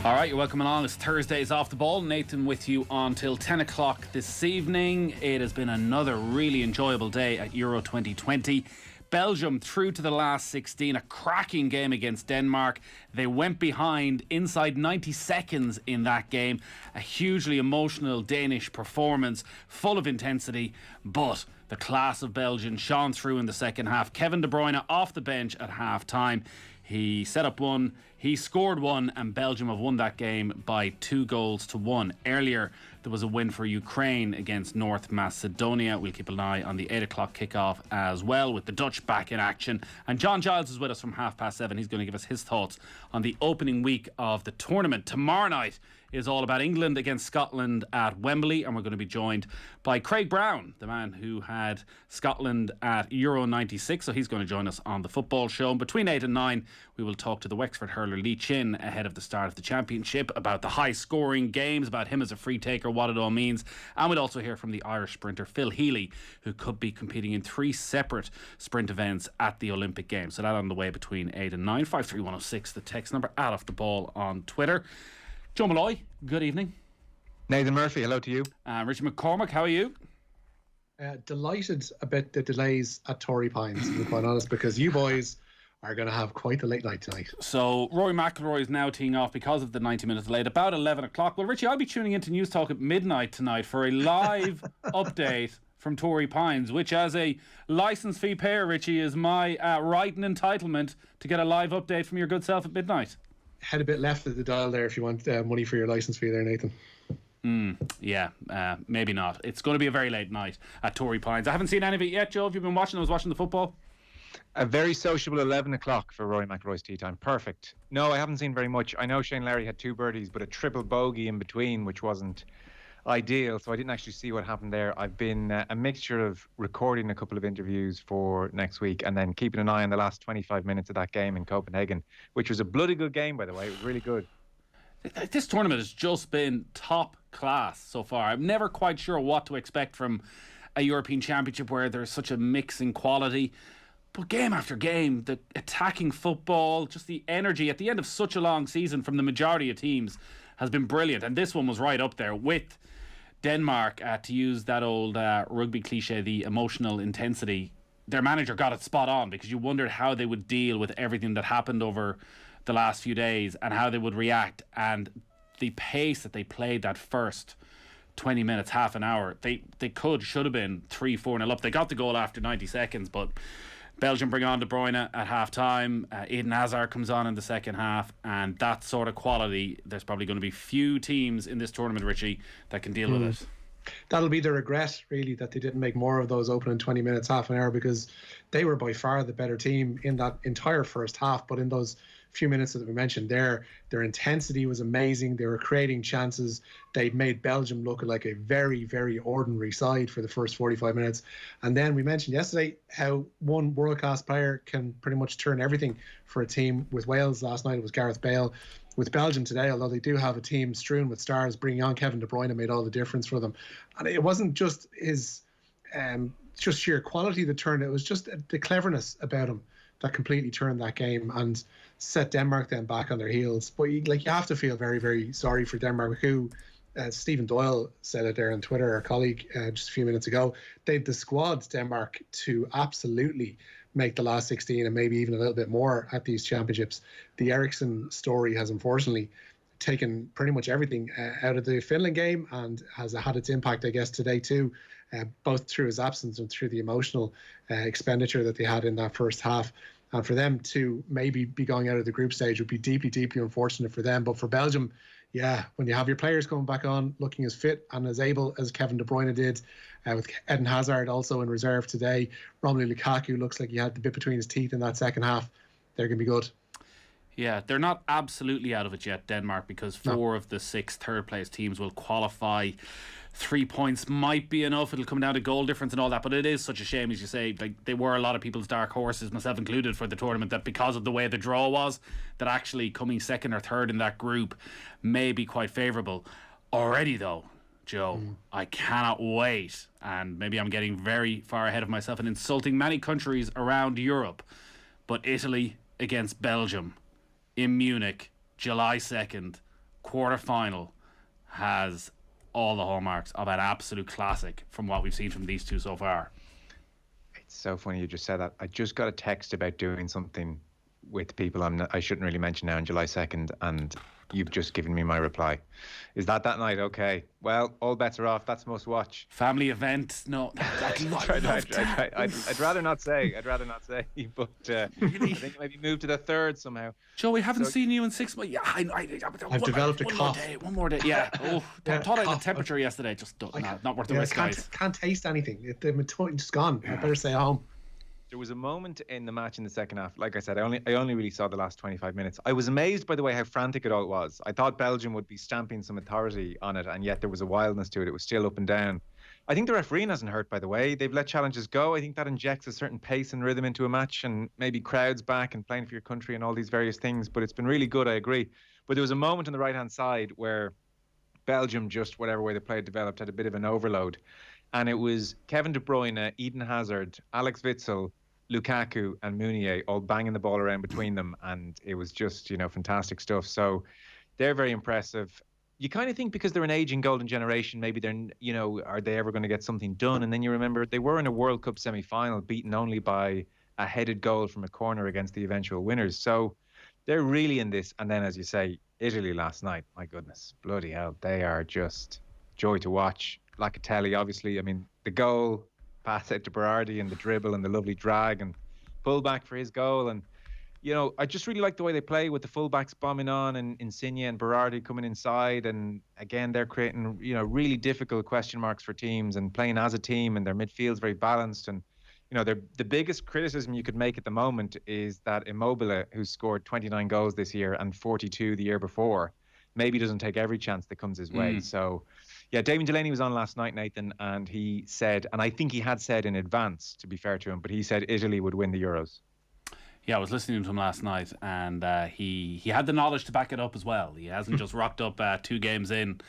All right, you're welcome along. It's Thursday's Off the Ball. Nathan with you until 10 o'clock this evening. It has been another really enjoyable day at Euro 2020. Belgium through to the last 16, a cracking game against Denmark. They went behind inside 90 seconds in that game. A hugely emotional Danish performance, full of intensity, but the class of Belgium shone through in the second half. Kevin De Bruyne off the bench at half time. He set up one, he scored one, and Belgium have won that game by 2-1. Earlier, there was a win for Ukraine against North Macedonia. We'll keep an eye on the 8 o'clock kickoff as well, with the Dutch back in action. And John Giles is with us from 7:30. He's going to give us his thoughts on the opening week of the tournament. Tomorrow night is all about England against Scotland at Wembley, and we're going to be joined by Craig Brown, the man who had Scotland at Euro 96, so he's going to join us on the football show. And between 8 and 9, we will talk to the Wexford hurler Lee Chin ahead of the start of the championship, about the high scoring games, about him as a free taker, what it all means. And we'll also hear from the Irish sprinter Phil Healy, who could be competing in 3 separate sprint events at the Olympic Games. So that on the way between 8 and 9. 53106, the text number, @Off the Ball on Twitter. Joe Molloy, good evening. Nathan Murphy, hello to you. Richie McCormack, how are you? Delighted about the delays at Torrey Pines, to be quite honest, because you boys are going to have quite a late night tonight. So Rory McIlroy is now teeing off because of the 90 minutes delay at about 11 o'clock. Well, Richie, I'll be tuning into News Talk at midnight tonight for a live update from Torrey Pines, which as a licence fee payer, Richie, is my right and entitlement to get a live update from your good self at midnight. Head a bit left of the dial there if you want money for your licence fee there, Nathan. Maybe not. It's going to be a very late night at Torrey Pines. I haven't seen any of it yet, Joe. Have you been watching? I was watching the football. A very sociable 11 o'clock for Rory McIlroy's tea time. Perfect. No, I haven't seen very much. I know Shane Larry had 2 birdies, but a triple bogey in between, which wasn't ideal, so I didn't actually see what happened there. I've been a mixture of recording a couple of interviews for next week and then keeping an eye on the last 25 minutes of that game in Copenhagen, which was a bloody good game, by the way. It was really good. This tournament has just been top class so far. I'm never quite sure what to expect from a European Championship where there's such a mix in quality. But game after game, the attacking football, just the energy at the end of such a long season from the majority of teams has been brilliant. And this one was right up there with Denmark, to use that old rugby cliche, the emotional intensity. Their manager got it spot on, because you wondered how they would deal with everything that happened over the last few days and how they would react. And the pace that they played that first 20 minutes, half an hour, they should have been 3-4-0 up. They got the goal after 90 seconds, but Belgium bring on De Bruyne at half time. Eden Hazard comes on in the second half, and that sort of quality, there's probably going to be few teams in this tournament, Richie, that can deal with it. That'll be the regret, really, that they didn't make more of those opening 20 minutes, half an hour, because they were by far the better team in that entire first half. But in those few minutes that we mentioned there, their intensity was amazing. They were creating chances. They made Belgium look like a very, very ordinary side for the first 45 minutes. And then we mentioned yesterday how one world-class player can pretty much turn everything for a team. With Wales last night, it was Gareth Bale. With Belgium today, although they do have a team strewn with stars, bringing on Kevin De Bruyne made all the difference for them. And it wasn't just his just sheer quality that turned it. It was just the cleverness about him that completely turned that game and set Denmark then back on their heels. But you have to feel very, very sorry for Denmark, who, Stephen Doyle said it there on Twitter, our colleague, just a few minutes ago. They've the squad, Denmark, to absolutely make the last 16 and maybe even a little bit more at these championships. The Eriksson story has unfortunately taken pretty much everything out of the Finland game and has had its impact, I guess, today too, both through his absence and through the emotional expenditure that they had in that first half. And for them to maybe be going out of the group stage would be deeply, deeply unfortunate for them. But for Belgium, yeah, when you have your players coming back on, looking as fit and as able as Kevin De Bruyne did, with Eden Hazard also in reserve today, Romelu Lukaku looks like he had the bit between his teeth in that second half. They're going to be good. Yeah, they're not absolutely out of it yet, Denmark, because 4 of the 6 third-place teams will qualify. 3 points might be enough. It'll come down to goal difference and all that, but it is such a shame, as you say. Like, they were a lot of people's dark horses, myself included, for the tournament, that because of the way the draw was, that actually coming second or third in that group may be quite favourable. Already, though, Joe, I cannot wait, and maybe I'm getting very far ahead of myself and insulting many countries around Europe, but Italy against Belgium in Munich, July 2nd, quarter-final has all the hallmarks of an absolute classic from what we've seen from these two so far. It's so funny you just said that. I just got a text about doing something with people I shouldn't really mention now on July 2nd, and you've just given me my reply. Is that night? Okay. Well, all bets are off. That's must watch. Family event? No. I'd rather not say. But Really? I think maybe move to the third somehow. Joe, we haven't seen you in 6 months. Yeah, I've developed a cough. One more day. Yeah. Oh, thought I had a temperature yesterday. Just not worth the risk, guys. Can't taste anything. The tongue's gone. I better stay home. There was a moment in the match in the second half. Like I said, I only really saw the last 25 minutes. I was amazed by the way how frantic it all was. I thought Belgium would be stamping some authority on it, and yet there was a wildness to it. It was still up and down. I think the refereeing hasn't hurt, by the way. They've let challenges go. I think that injects a certain pace and rhythm into a match, and maybe crowds back and playing for your country and all these various things. But it's been really good, I agree. But there was a moment on the right-hand side where Belgium, just whatever way the play developed, had a bit of an overload. And it was Kevin De Bruyne, Eden Hazard, Alex Witsel, Lukaku and Meunier all banging the ball around between them, and it was just, fantastic stuff. So they're very impressive. You kind of think because they're an aging golden generation, maybe they're, are they ever going to get something done? And then you remember they were in a World Cup semi-final, beaten only by a headed goal from a corner against the eventual winners. So they're really in this. And then, as you say, Italy last night, my goodness, bloody hell, they are just joy to watch. Locatelli, obviously, I mean, the goal, pass out to Berardi and the dribble and the lovely drag and pull back for his goal. And, I just really like the way they play with the fullbacks bombing on and Insigne and Berardi coming inside. And again, they're creating, really difficult question marks for teams and playing as a team, and their midfield's very balanced. And, the biggest criticism you could make at the moment is that Immobile, who's scored 29 goals this year and 42 the year before, maybe doesn't take every chance that comes his way. So, yeah, Damien Delaney was on last night, Nathan, and he said, and I think he had said in advance, to be fair to him, but he said Italy would win the Euros. Yeah, I was listening to him last night, and he had the knowledge to back it up as well. He hasn't just rocked up 2 games in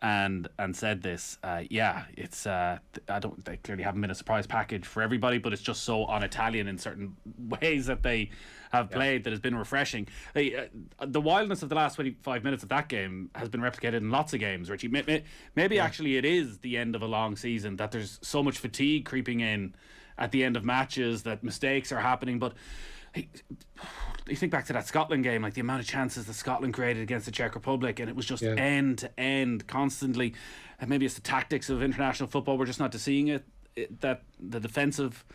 and said this. It's they clearly haven't been a surprise package for everybody, but it's just so un-Italian in certain ways that they have played that has been refreshing. The wildness of the last 25 minutes of that game has been replicated in lots of games, Richie. Maybe actually it is the end of a long season, that there's so much fatigue creeping in at the end of matches, that mistakes are happening. But you think back to that Scotland game, like the amount of chances that Scotland created against the Czech Republic, and it was just end to end constantly. And maybe it's the tactics of international football, we're just not seeing it, that the defensive,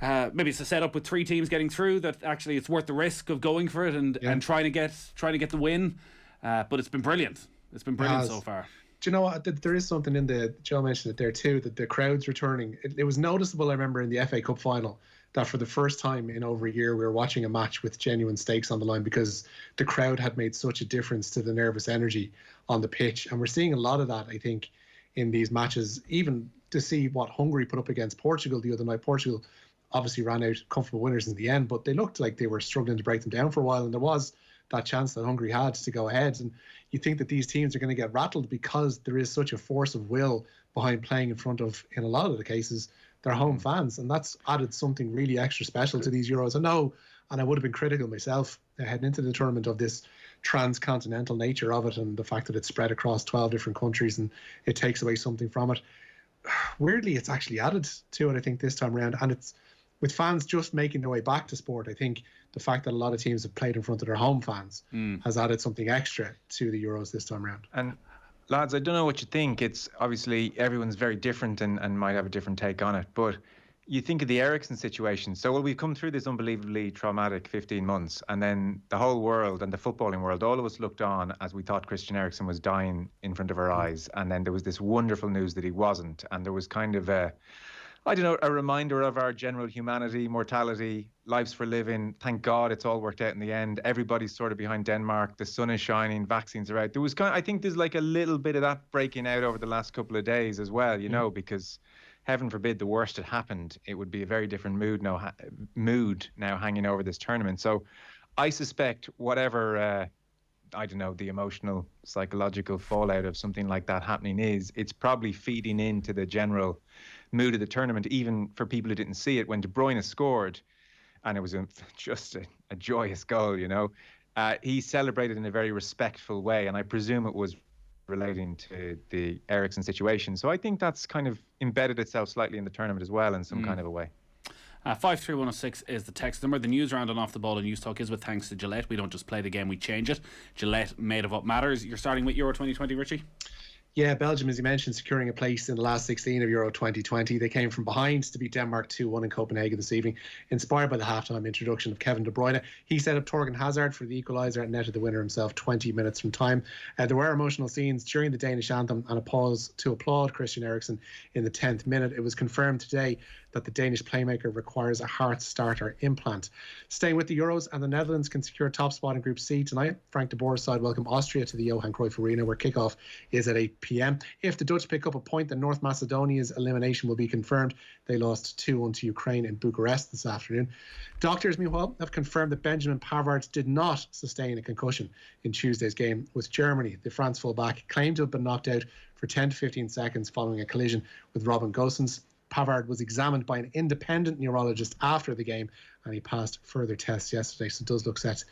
maybe it's a setup with 3 teams getting through, that actually it's worth the risk of going for it and trying to get the win. But it's been brilliant. It's been brilliant so far. Do you know what? There is something in Joe mentioned it there too, that the crowd's returning. It was noticeable, I remember, in the FA Cup final, that for the first time in over a year we were watching a match with genuine stakes on the line, because the crowd had made such a difference to the nervous energy on the pitch. And we're seeing a lot of that, I think, in these matches. Even to see what Hungary put up against Portugal the other night. Portugal obviously ran out comfortable winners in the end, but they looked like they were struggling to break them down for a while, and there was that chance that Hungary had to go ahead. And you think that these teams are going to get rattled because there is such a force of will behind playing in front of, in a lot of the cases, their home fans, and that's added something really extra special to these Euros. I know, and I would have been critical myself heading into the tournament of this transcontinental nature of it, and the fact that it's spread across 12 different countries and it takes away something from it. Weirdly, it's actually added to it, I think, this time around, and it's with fans just making their way back to sport. I think the fact that a lot of teams have played in front of their home fans has added something extra to the Euros this time around. And lads, I don't know what you think. It's obviously everyone's very different and might have a different take on it. But you think of the Eriksen situation. So, we've come through this unbelievably traumatic 15 months, and then the whole world and the footballing world, all of us looked on as we thought Christian Eriksen was dying in front of our eyes. And then there was this wonderful news that he wasn't. And there was kind of a reminder of our general humanity, mortality, lives for living. Thank God it's all worked out in the end. Everybody's sort of behind Denmark. The sun is shining. Vaccines are out. There was I think there's like a little bit of that breaking out over the last couple of days as well, because heaven forbid the worst had happened. It would be a very different mood now hanging over this tournament. So I suspect whatever, the emotional, psychological fallout of something like that happening it's probably feeding into the general mood of the tournament, even for people who didn't see it. When De Bruyne scored, and it was just a joyous goal, he celebrated in a very respectful way, and I presume it was relating to the Ericsson situation. So I think that's kind of embedded itself slightly in the tournament as well in some kind of a way. 53106 is the text number. The news round on Off the Ball and News Talk is with thanks to Gillette. We don't just play the game, we change it. Gillette, made of what matters. You're starting with Euro 2020, Richie? Yeah, Belgium, as you mentioned, securing a place in the last 16 of Euro 2020. They came from behind to beat Denmark 2-1 in Copenhagen this evening, inspired by the halftime introduction of Kevin De Bruyne. He set up Torgan Hazard for the equaliser and netted the winner himself 20 minutes from time. There were emotional scenes during the Danish anthem and a pause to applaud Christian Eriksen in the 10th minute. It was confirmed today that the Danish playmaker requires a heart starter implant. Staying with the Euros, and the Netherlands can secure a top spot in Group C tonight. Frank de Boer's side welcome Austria to the Johan Cruyff Arena, where kickoff is at 8 p.m. If the Dutch pick up a point, then North Macedonia's elimination will be confirmed. They lost 2-1 to Ukraine in Bucharest this afternoon. Doctors, meanwhile, have confirmed that Benjamin Pavard did not sustain a concussion in Tuesday's game with Germany. The France fullback claimed to have been knocked out for 10 to 15 seconds following a collision with Robin Gosens. Pavard was examined by an independent neurologist after the game, and he passed further tests yesterday, so it does look set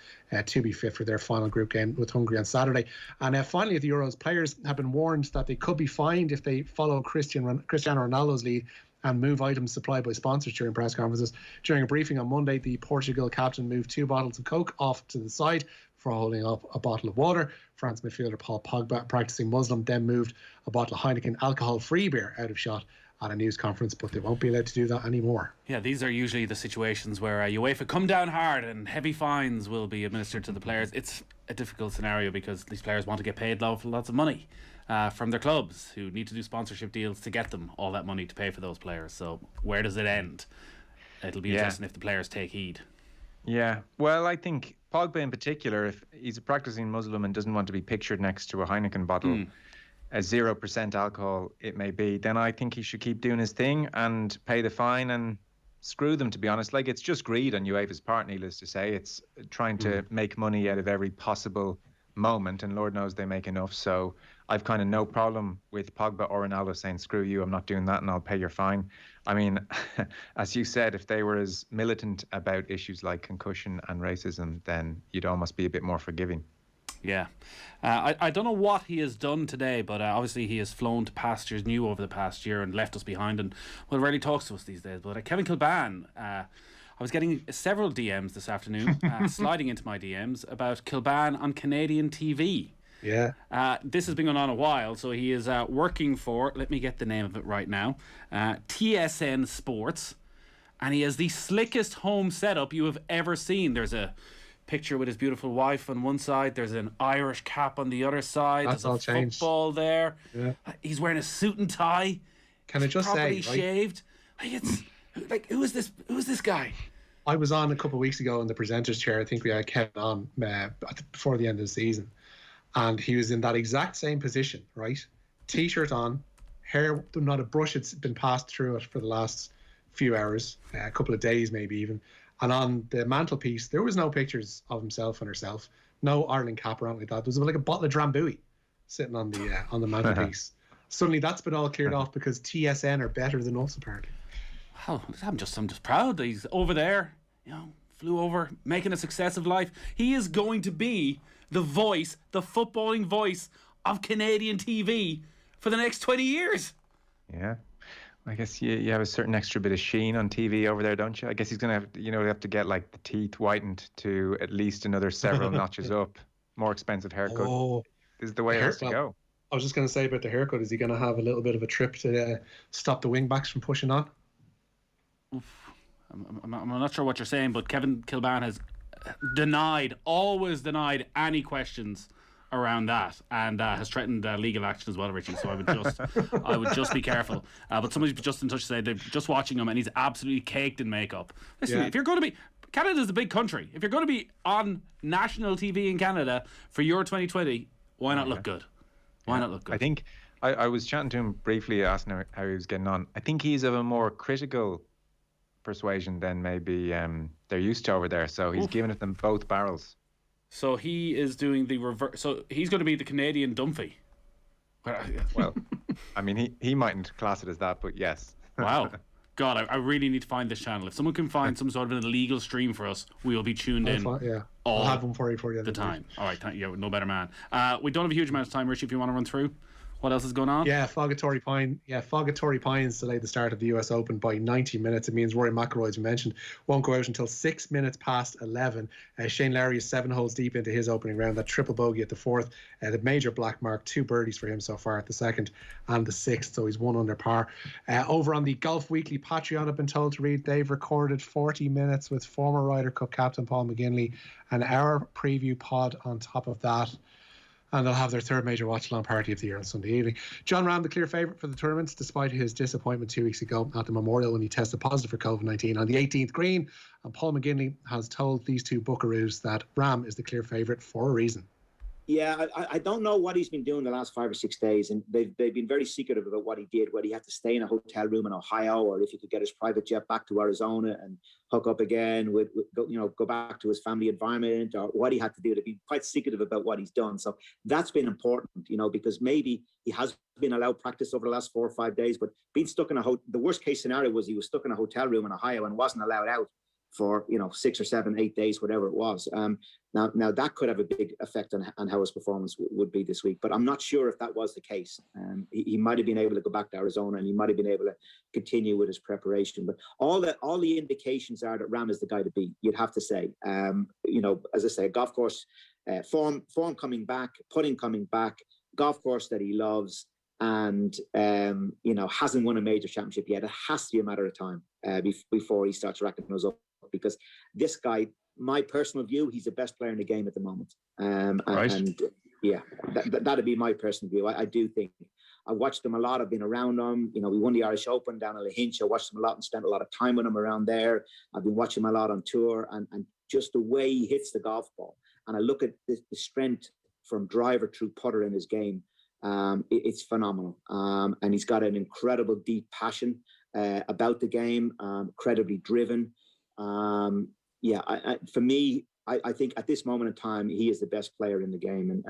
to be fit for their final group game with Hungary on Saturday. And finally, at the Euros, players have been warned that they could be fined if they follow Cristiano Ronaldo's lead and move items supplied by sponsors during press conferences. During a briefing on Monday, the Portugal captain moved 2 bottles of Coke off to the side for holding up a bottle of water. France midfielder Paul Pogba, practicing Muslim, then moved a bottle of Heineken alcohol-free beer out of shot at a news conference, but they won't be allowed to do that anymore. Yeah, these are usually the situations where UEFA come down hard and heavy fines will be administered to the players. It's a difficult scenario because these players want to get paid lots of money from their clubs, who need to do sponsorship deals to get them all that money to pay for those players. So where does it end? It'll be interesting if the players take heed. Yeah, well, I think Pogba in particular, if he's a practicing Muslim and doesn't want to be pictured next to a Heineken bottle, a 0% alcohol it may be, then I think he should keep doing his thing and pay the fine and screw them, to be honest. Like, it's just greed on UEFA's part, needless to say. It's trying to make money out of every possible moment, and Lord knows they make enough. So I've kind of no problem with Pogba or Ronaldo saying, screw you, I'm not doing that and I'll pay your fine. I mean, as you said, if they were as militant about issues like concussion and racism, then you'd almost be a bit more forgiving. Yeah. I don't know what he has done today, but obviously he has flown to pastures new over the past year and left us behind, and well, rarely talks to us these days. But Kevin Kilbane, I was getting several DMs this afternoon, sliding into my DMs, about Kilbane on Canadian TV. Yeah. This has been going on a while, so he is working for, let me get the name of it right now, TSN Sports, and he has the slickest home setup you have ever seen. There's a picture with his beautiful wife on one side, there's an Irish cap on the other side, that's there's a football there. Yeah. He's wearing a suit and tie. Can I just say, shaved. Who is this guy? I was on a couple of weeks ago in the presenter's chair. I think we had Kevin on before the end of the season, and he was in that exact same position, right? T-shirt on, hair, not a brush had been passed through it for the last few hours, a couple of days maybe even. And on the mantelpiece, there was no pictures of himself and herself, no Ireland cap or anything like that. There was like a bottle of Drambuie sitting on the mantelpiece. Suddenly that's been all cleared off because TSN are better than us, apparently. Well, I'm just proud that he's over there, flew over, making a success of life. He is going to be the voice, the footballing voice of Canadian TV for the next 20 years. Yeah. I guess you have a certain extra bit of sheen on TV over there, don't you? I guess he's going to have to get like the teeth whitened to at least another several notches up. More expensive haircut. Oh, this is the way it has to go. I was just going to say about the haircut, is he going to have a little bit of a trip to stop the wing backs from pushing on? Oof. I'm not sure what you're saying, but Kevin Kilbane has always denied any questions around that, and has threatened legal action as well, Richie. So I would just be careful. But somebody's just in touch today. They're just watching him, and he's absolutely caked in makeup. Listen, if you're going to be, Canada's a big country. If you're going to be on national TV in Canada for Euro 2020, why not look good? Why not look good? I think I was chatting to him briefly, asking him how he was getting on. I think he's of a more critical persuasion than maybe they're used to over there. So he's giving it them both barrels. So he is doing the reverse. So he's going to be the Canadian Dunphy. Well, I mean, he mightn't class it as that, but yes. Wow. God, I really need to find this channel. If someone can find some sort of an illegal stream for us, we will be tuned in I'll have one for you for the time. All right, thank you. No better man. We don't have a huge amount of time, Richie, if you want to run through what else is going on. Fogatory Pines delayed the start of the US Open by 90 minutes. It means Rory McIlroy, as we mentioned, won't go out until 6 minutes past 11. Shane Lowry is 7 holes deep into his opening round. That triple bogey at the fourth, the major black mark, 2 birdies for him so far at the second and the sixth, so he's 1 under par. Over on the Golf Weekly Patreon, I've been told to read, they've recorded 40 minutes with former Ryder Cup captain Paul McGinley, an hour preview pod on top of that. And they'll have their third major watch-along party of the year on Sunday evening. John Ram, the clear favourite for the tournament, despite his disappointment 2 weeks ago at the Memorial when he tested positive for COVID-19 on the 18th green. And Paul McGinley has told these two buckaroos that Ram is the clear favourite for a reason. Yeah, I don't know what he's been doing the last 5 or 6 days, and they've been very secretive about what he did, whether he had to stay in a hotel room in Ohio or if he could get his private jet back to Arizona and hook up again with go back to his family environment, or what he had to do. To be quite secretive about what he's done. So that's been important, because maybe he has been allowed practice over the last 4 or 5 days, but being stuck in the worst case scenario was he was stuck in a hotel room in Ohio and wasn't allowed out for 6 or 7, 8 days, whatever it was. Now that could have a big effect on how his performance would be this week, but I'm not sure if that was the case. He might have been able to go back to Arizona, and he might have been able to continue with his preparation. But all the indications are that Ram is the guy to beat. You'd have to say, as I say, golf course form coming back, putting coming back, golf course that he loves, and hasn't won a major championship yet. It has to be a matter of time before he starts racking those up, because this guy, my personal view, he's the best player in the game at the moment. Right. And yeah, that'd be my personal view. I do think I watched him a lot. I've been around him. We won the Irish Open down in Lahinch. I watched him a lot and spent a lot of time with him around there. I've been watching him a lot on tour, and just the way he hits the golf ball. And I look at the strength from driver through putter in his game. It's phenomenal. And he's got an incredible deep passion about the game, incredibly driven. For me, I think at this moment in time, he is the best player in the game,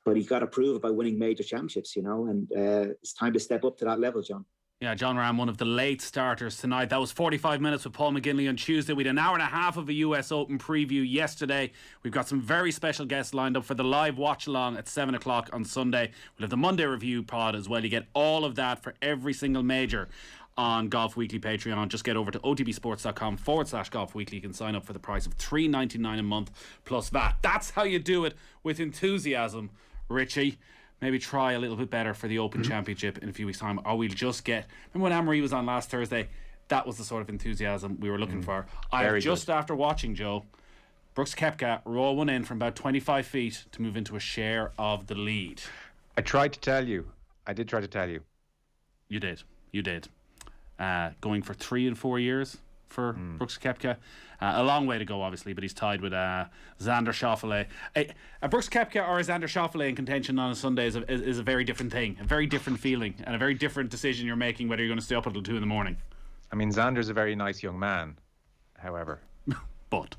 but he's got to prove it by winning major championships, and it's time to step up to that level, John. Yeah, John Ram, one of the late starters tonight. That was 45 minutes with Paul McGinley on Tuesday. We had an hour and a half of a US Open preview yesterday. We've got some very special guests lined up for the live watch-along at 7 o'clock on Sunday. We'll have the Monday review pod as well. You get all of that for every single major on Golf Weekly Patreon. Just get over to otbsports.com/Golf Weekly. You can sign up for the price of $3.99 a month plus VAT. That's how you do it with enthusiasm, Richie. Maybe try a little bit better for the Open Championship in a few weeks' time, or we'll just get... Remember when Anne-Marie was on last Thursday? That was the sort of enthusiasm we were looking for. After watching, Joe, Brooks Koepka roll one in from about 25 feet to move into a share of the lead. I tried to tell you. I did try to tell you. You did. Going for 3 and 4 years for Brooks Koepka. A long way to go, obviously, but he's tied with Xander Schauffele. Brooks Koepka or Xander Schauffele in contention on a Sunday is a very different thing, a very different feeling, and a very different decision you're making whether you're going to stay up until 2 in the morning. I mean, Xander's a very nice young man, however. But,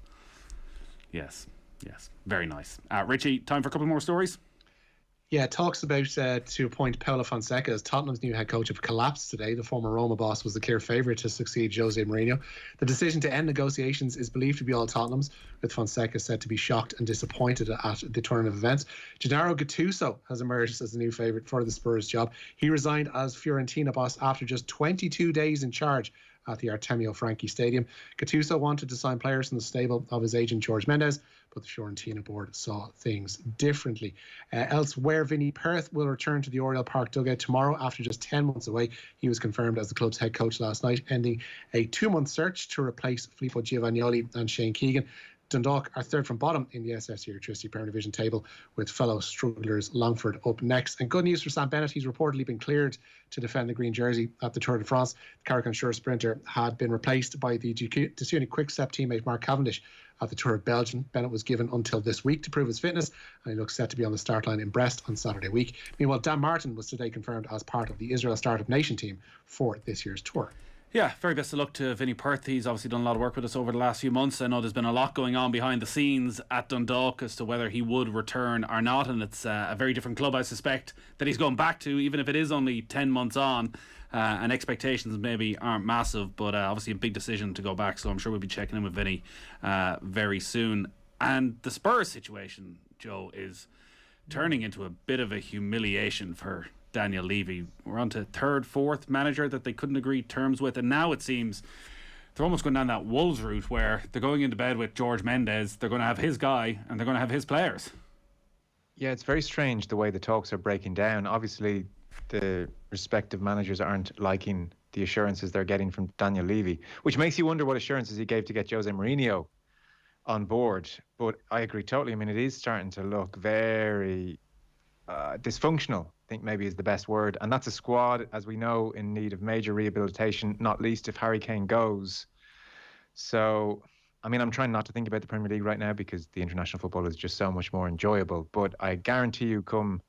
yes, very nice. Richie, time for a couple more stories? Yeah, talks about to appoint Paulo Fonseca as Tottenham's new head coach have collapsed today. The former Roma boss was the clear favourite to succeed Jose Mourinho. The decision to end negotiations is believed to be all Tottenham's, with Fonseca said to be shocked and disappointed at the turn of events. Gennaro Gattuso has emerged as the new favourite for the Spurs job. He resigned as Fiorentina boss after just 22 days in charge at the Artemio Franchi Stadium. Gattuso wanted to sign players from the stable of his agent George Mendes, but the Fiorentina board saw things differently. Elsewhere, Vinnie Perth will return to the Oriel Park dugout tomorrow after just 10 months away. He was confirmed as the club's head coach last night, ending a 2-month search to replace Filippo Giovagnoli and Shane Keegan. Dundalk are third from bottom in the SSE Electricity Premier Division table, with fellow strugglers Longford up next. And good news for Sam Bennett. He's reportedly been cleared to defend the green jersey at the Tour de France. The Carrick-on-Shore sprinter had been replaced by the Deceuninck Quick-Step teammate Mark Cavendish at the Tour of Belgium. Bennett was given until this week to prove his fitness, and he looks set to be on the start line in Brest on Saturday week. Meanwhile, Dan Martin was today confirmed as part of the Israel Startup Nation team for this year's Tour. Yeah, very best of luck to Vinny Perth. He's obviously done a lot of work with us over the last few months. I know there's been a lot going on behind the scenes at Dundalk as to whether he would return or not, and it's a very different club, I suspect, that he's going back to, even if it is only 10 months on, and expectations maybe aren't massive, but obviously a big decision to go back, so I'm sure we'll be checking in with Vinny very soon. And the Spurs situation, Joe, is turning into a bit of a humiliation for Daniel Levy. We're on to third, fourth manager that they couldn't agree terms with, and now it seems they're almost going down that Wolves route where they're going into bed with George Mendes. They're going to have his guy and they're going to have his players. Yeah, it's very strange the way the talks are breaking down. Obviously, the respective managers aren't liking the assurances they're getting from Daniel Levy, which makes you wonder what assurances he gave to get Jose Mourinho on board. But I agree totally. I mean, it is starting to look very dysfunctional, I think maybe is the best word. And that's a squad, as we know, in need of major rehabilitation, not least if Harry Kane goes. So, I mean, I'm trying not to think about the Premier League right now because the international football is just so much more enjoyable. But I guarantee you, come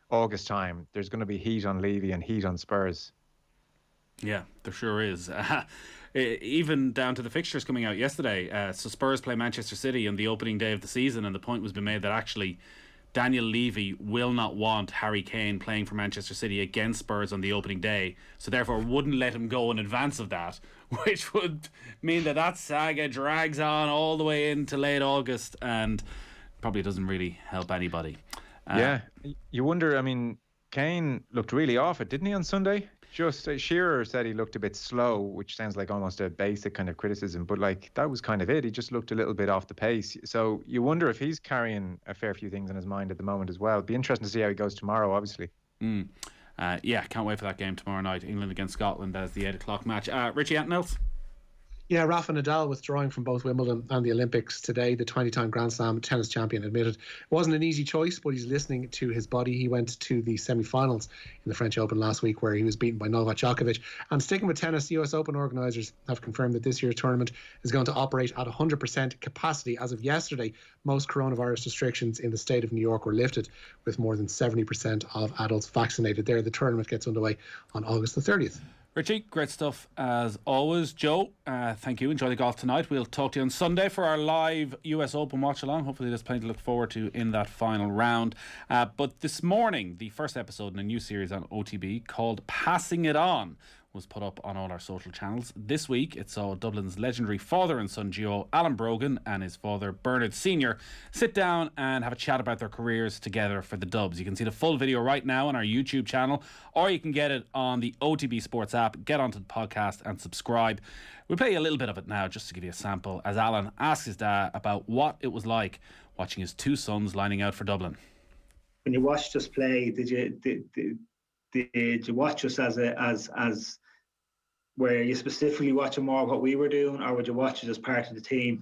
August time, there's going to be heat on Levy and heat on Spurs. Yeah, there sure is. Even down to the fixtures coming out yesterday. So Spurs play Manchester City on the opening day of the season, and the point was being made that actually Daniel Levy will not want Harry Kane playing for Manchester City against Spurs on the opening day, so therefore wouldn't let him go in advance of that, which would mean that saga drags on all the way into late August and probably doesn't really help anybody. Yeah, you wonder, I mean, Kane looked really off it, didn't he, on Sunday? Just Shearer said he looked a bit slow, which sounds like almost a basic kind of criticism, but like that was kind of it. He just looked a little bit off the pace. So you wonder if he's carrying a fair few things in his mind at the moment as well. It'd be interesting to see how he goes tomorrow, obviously. Yeah, can't wait for that game tomorrow night. England against Scotland as the 8 o'clock match. Richie, anything else? Yeah, Rafa Nadal withdrawing from both Wimbledon and the Olympics today. The 20-time Grand Slam tennis champion admitted it wasn't an easy choice, but he's listening to his body. He went to the semi-finals in the French Open last week where he was beaten by Novak Djokovic. And sticking with tennis, US Open organisers have confirmed that this year's tournament is going to operate at 100% capacity. As of yesterday, most coronavirus restrictions in the state of New York were lifted, with more than 70% of adults vaccinated there. The tournament gets underway on August the 30th. Richie, great stuff as always. Joe, thank you. Enjoy the golf tonight. We'll talk to you on Sunday for our live US Open watch along. Hopefully there's plenty to look forward to in that final round. But this morning, the first episode in a new series on OTB called Passing It On was put up on all our social channels. This week, it saw Dublin's legendary father and son duo, Alan Brogan and his father, Bernard Sr., sit down and have a chat about their careers together for the Dubs. You can see the full video right now on our YouTube channel, or you can get it on the OTB Sports app. Get onto the podcast and subscribe. We'll play you a little bit of it now, just to give you a sample, as Alan asks his dad about what it was like watching his two sons lining out for Dublin. When you watched us play, did you watch us as were you specifically watching more what we were doing, or would you watch it as part of the team?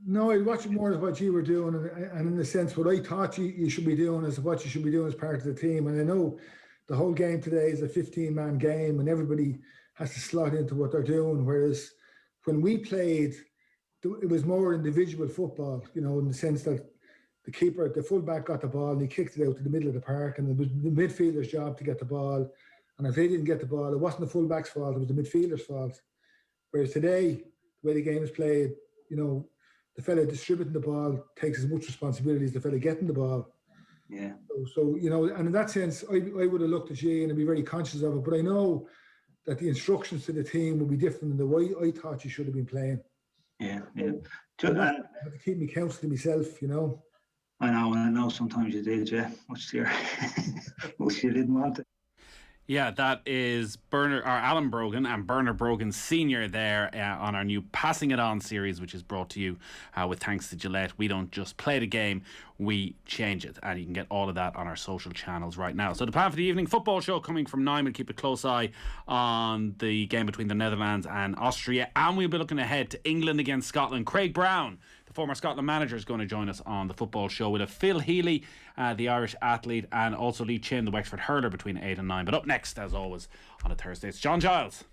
No, I'd watch it more as what you were doing, and in the sense what I thought you should be doing is what you should be doing as part of the team. And I know the whole game today is a 15-man game, and everybody has to slot into what they're doing. Whereas when we played, it was more individual football, you know, in the sense that the fullback got the ball and he kicked it out to the middle of the park, and it was the midfielder's job to get the ball. And if they didn't get the ball, it wasn't the fullback's fault, it was the midfielder's fault. Whereas today, the way the game is played, you know, the fella distributing the ball takes as much responsibility as the fella getting the ball. Yeah. So you know, and in that sense, I would have looked at you and be very conscious of it. But I know that the instructions to the team would be different than the way I thought you should have been playing. Yeah. I had to keep me counsel to myself, you know. I know sometimes you did, yeah. Much you didn't want it. Yeah, that is Alan Brogan and Bernard Brogan Sr. there on our new Passing It On series, which is brought to you with thanks to Gillette. We don't just play the game, we change it. And you can get all of that on our social channels right now. So the plan for the evening, football show coming from 9. We'll keep a close eye on the game between the Netherlands and Austria. And we'll be looking ahead to England against Scotland. Craig Brown, the former Scotland manager, is going to join us on the football show. We'll have Phil Healy, the Irish athlete, and also Lee Chin, the Wexford hurler, between 8 and 9. But up next, as always, on a Thursday, it's John Giles.